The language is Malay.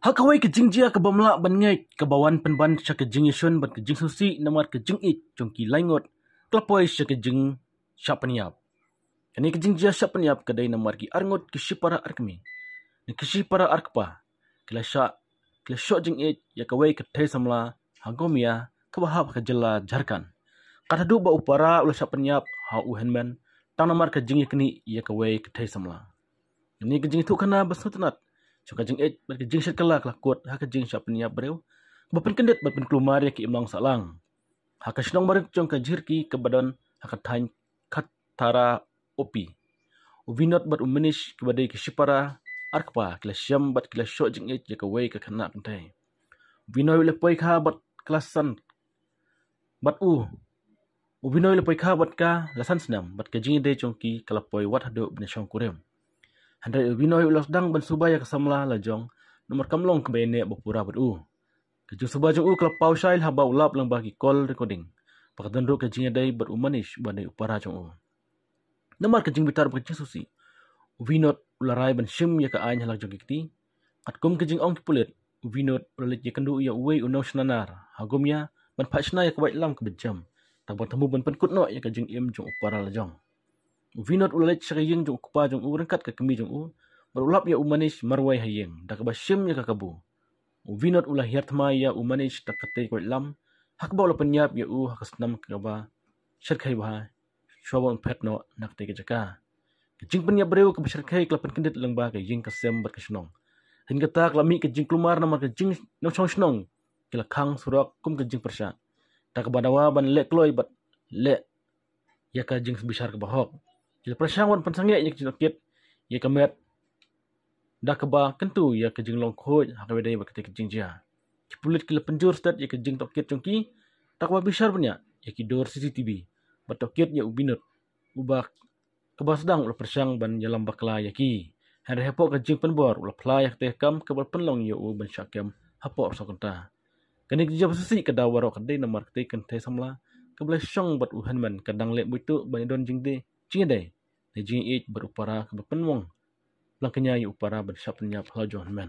Hakawai ke jingjia ke bamla ban ngai ke bawan penban sya ke jing yishun ban ke jing susi namar ke jing it jongki laingot klapoi sya ke jing sya peniap. Kani ke jingjia sya peniap kedai namar ki arngot ke para arkmi. Ni ke para arkpa kila sya jing it ya kawai ke thai samla hagomia ke bahab ke jela jarkan. Katadu ba upara ula sya peniap ha uhenmen tang namar ke jing yakni ya kawai ke thai samla. Ni ke jing tu kana basutnat Suka jing it ber jing set kelak lakut ha ke jing sya peniap breu. Bapen kendet bapen kelumar ya ki imlang salang. Ha ke snong barik jong ke jirki ke badan ha ke thain katara opi. Uvinot bat umenish ke badai ke sipara arkpa kila syam bat kila syok jing it ya ke wei ke kena kentai. Uvinoi lepoi kha bat kelasan bat Uvinoi lepoi kha bat ka lasan senam bat ke jing de jongki kalapoi wat hado benesyong kurem. Handai uvinoi ulas dang ban subaya kesamla lajong nomor kamlong ke bene bapura batu. Kejung subah jong kelapau syail haba ulap lang bagi call recording. Pakadandro kejing adai berumanish bandai upara jong Nomor kejing bitar kejing susi. Uvinot ularai ban shim ya ka ain halak jong kiti. Atkum kejing ong kipulit. Uvinot ulalit ya kendu ya uwei unau senanar. Hagumya ban pachna ya kawait lam ke bejam. Tabang temu ban penkutno ya kejing im jong upara lajong. Uvinot ulalit syakaying jong kupa jong rengkat ke kemi jong berulap ya umanish marwai hayeng dak basyim ya kakabu. Uvinot ulah hiatma ya umanish tak kate ko lam hakba ula penyap ya hakasnam kaba syarkai bah shobon petno nak te jaka. Kejing penyap breu ke syarkai klapen kendet lengba ke ying kasem berkesnong. Hingga tak lami kejing kelumar nama kejing nong snong kila kang surak kum kejing persya. Tak badawa ban lek kloi bat lek ya kejing sebesar ke bahok. Kila persyawan pensangnya ya kejing ya kemet dak keba kentu ya kejing longkhoj hakawedai bakte kejing jia. Kipulit kila penjur stat ya kejing tokit jongki tak ba besar banyak ya kidor CCTV. Batokit ya ubinut ubak keba sedang ulah persyang ban jalam bakla ya ki. Hari hepok kejing penbor ulah play ya tekam kebal penlong ya ban syakem hapok sokenta. Kani kejing posisi kedawaro kedai nomor kedai kentai samla kebal syong bat uhanman kadang lek buitu ban don jingde jingdai. Jing it berupara kebal penwong. Langkanya upara bersyapenyap halajon men.